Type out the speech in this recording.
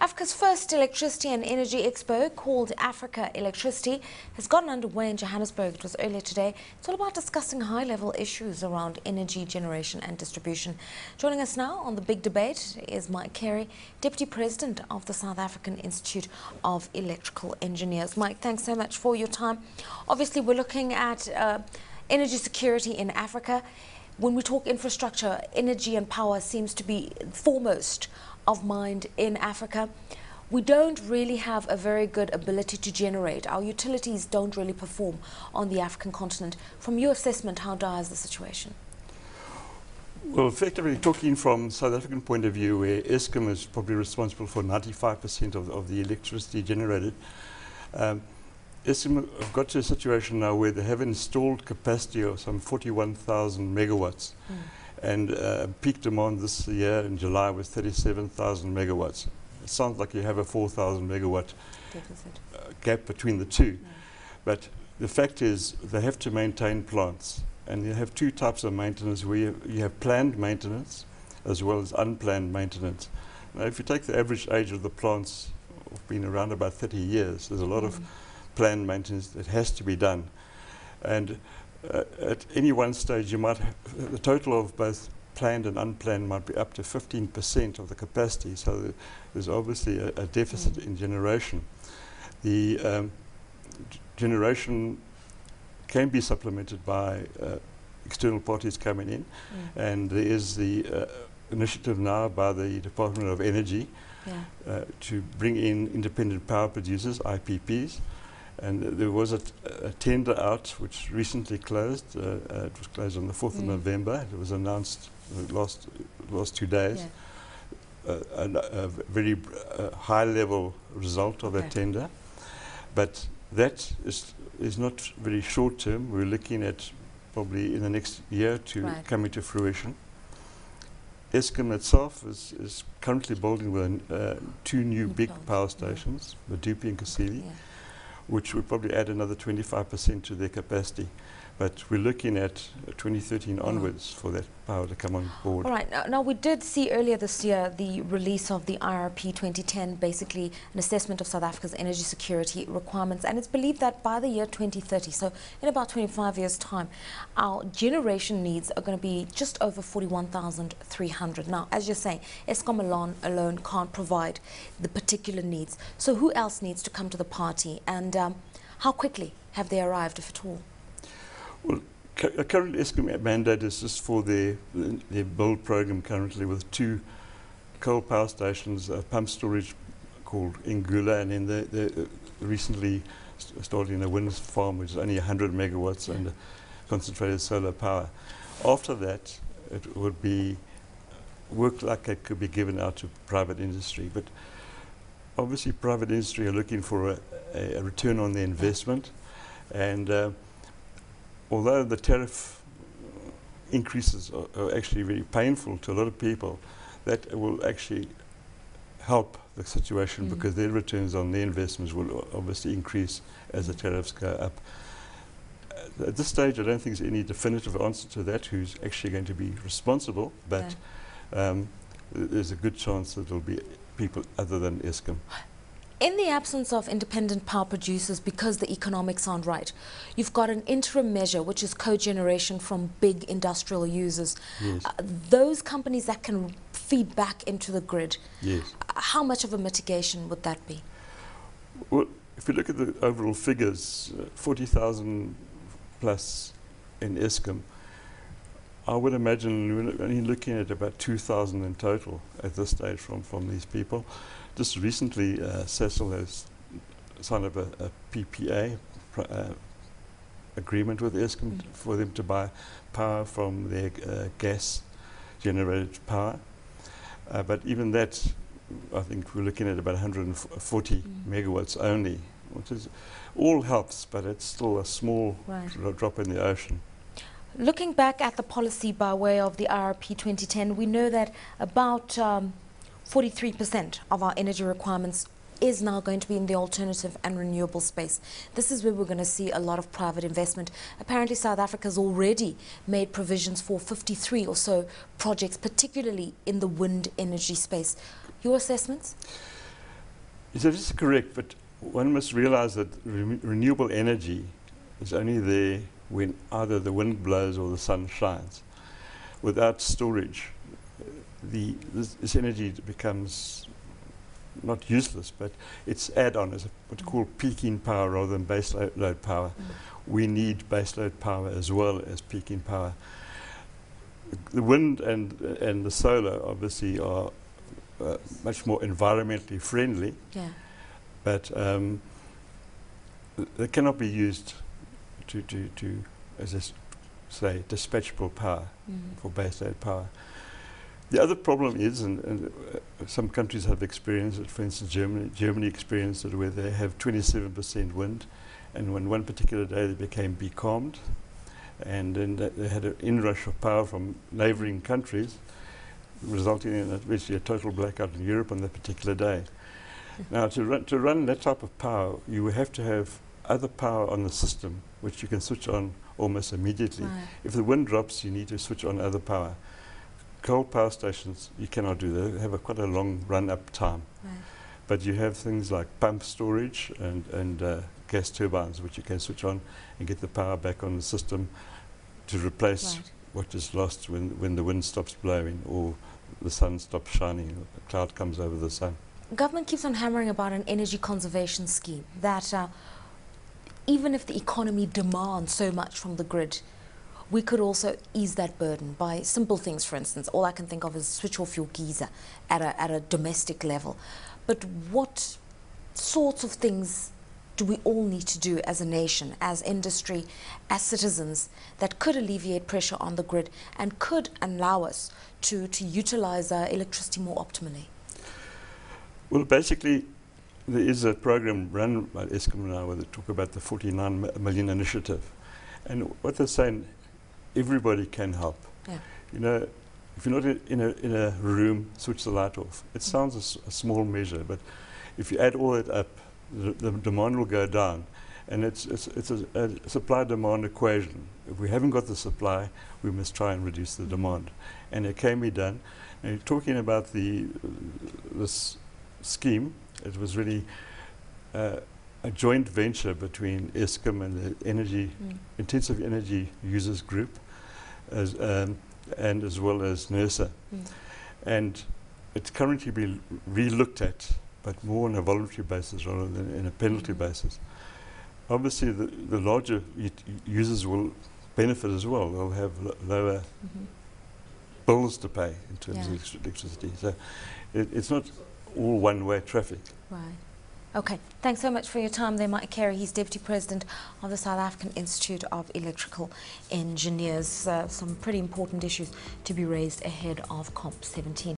Africa's first electricity and energy expo, called Africa Electricity, has gotten underway in Johannesburg. It was earlier today. It's all about discussing high-level issues around energy generation and distribution. Joining us now on the big debate is Cary, Deputy President of the South African Institute of Electrical Engineers. Mike, thanks so much for your time. Obviously, we're looking at energy security in Africa. When we talk infrastructure, energy and power seems to be foremost of mind in Africa. We don't really have a very good ability to generate. Our utilities don't really perform on the African continent. From your assessment, how dire is the situation? Well, effectively talking from South African point of view, where Eskom is probably responsible for 95% of the electricity generated, Eskom have got to a situation now where they have installed capacity of some 41,000 megawatts. And peak demand this year in July was 37,000 megawatts. It sounds like you have a 4,000 megawatt gap between the two. But the fact is they have to maintain plants. And you have two types of maintenance where you have planned maintenance as well as unplanned maintenance. Now, if you take the average age of the plants, have been around about 30 years, there's a lot of planned maintenance that has to be done. And at any one stage, you might have the total of both planned and unplanned might be up to 15% of the capacity. So there's obviously a deficit in generation. The generation can be supplemented by external parties coming in, and there is the initiative now by the Department of Energy to bring in independent power producers, IPPs. And there was a tender out which recently closed. It was closed on the 4th of November. It was announced the last 2 days. A very high-level result of that tender. But that is not very short-term. We're looking at probably in the next year to coming to fruition. Eskom itself is currently building with 2 new big power stations, Medupi and Cary, which would probably add another 25% to their capacity. But we're looking at 2013 onwards for that power to come on board. All right. Now, we did see earlier this year the release of the IRP 2010, basically an assessment of South Africa's energy security requirements. And it's believed that by the year 2030, so in about 25 years' time, our generation needs are going to be just over 41,300. Now, as you're saying, Eskom alone can't provide the particular needs. So who else needs to come to the party? And how quickly have they arrived, if at all? Well, current Eskom mandate is just for their build program currently with 2 coal power stations, pump storage called Ngula, and then they recently starting a wind farm which is only 100 megawatts and concentrated solar power. After that, it would be work like it could be given out to private industry. But obviously private industry are looking for a return on their investment, and although the tariff increases are actually very painful to a lot of people, that will actually help the situation because their returns on their investments will obviously increase as the tariffs go up. At this stage, I don't think there's any definitive answer to that, who's actually going to be responsible, but there's a good chance that it'll be people other than Eskom. In the absence of independent power producers, because the economics aren't right, you've got an interim measure, which is cogeneration from big industrial users. Those companies that can feed back into the grid, how much of a mitigation would that be? Well, if you look at the overall figures, 40,000 plus in Eskom, I would imagine we're only looking at about 2,000 in total at this stage from these people. Just recently, Cecil has signed up a PPA agreement with Eskom for them to buy power from their gas-generated power. But even that, I think we're looking at about 140 megawatts only, which is all helps, but it's still a small drop in the ocean. Looking back at the policy by way of the IRP 2010, we know that about 43% of our energy requirements is now going to be in the alternative and renewable space. This is where we're going to see a lot of private investment. Apparently, South Africa has already made provisions for 53 or so projects, particularly in the wind energy space. Your assessments? So this is correct, but one must realize that renewable energy is only there when either the wind blows or the sun shines. Without storage, this energy becomes not useless, but it's add-on as what's called peaking power rather than base load power. We need base load power as well as peaking power. The wind and the solar obviously are much more environmentally friendly, but they cannot be used to as I say, dispatchable power for base load power. The other problem is, and some countries have experienced it, for instance Germany experienced it, where they have 27% wind, and when one particular day they became becalmed, and then they had an inrush of power from neighbouring countries, resulting in basically a total blackout in Europe on that particular day. Now to run that type of power, you have to have other power on the system which you can switch on almost immediately. If the wind drops, you need to switch on other power. Coal power stations, you cannot do that. They have quite a long run-up time. But you have things like pump storage and gas turbines, which you can switch on and get the power back on the system to replace what is lost when the wind stops blowing or the sun stops shining, or the cloud comes over the sun. Government keeps on hammering about an energy conservation scheme that even if the economy demands so much from the grid, we could also ease that burden by simple things. For instance, all I can think of is switch off your geyser at a domestic level. But what sorts of things do we all need to do as a nation, as industry, as citizens, that could alleviate pressure on the grid and could allow us to utilize our electricity more optimally? Well, basically, there is a program run by Eskom now where they talk about the 49 million initiative. And what they're saying, everybody can help. You know, if you're not in a room, switch the light off. It sounds a small measure, but if you add all that up, the demand will go down. And it's a supply-demand equation. If we haven't got the supply, we must try and reduce the demand. And it can be done. And you're talking about this scheme. It was really a joint venture between Eskom and the intensive energy users group, and as well as NERSA. And it's currently being re-looked at, but more on a voluntary basis rather than in a penalty basis. Obviously, the larger users will benefit as well. They'll have lower bills to pay in terms of electricity. So it's not all one-way traffic. Okay, thanks so much for your time there, Mike Cary. He's Deputy President of the South African Institute of Electrical Engineers. Some pretty important issues to be raised ahead of COP17.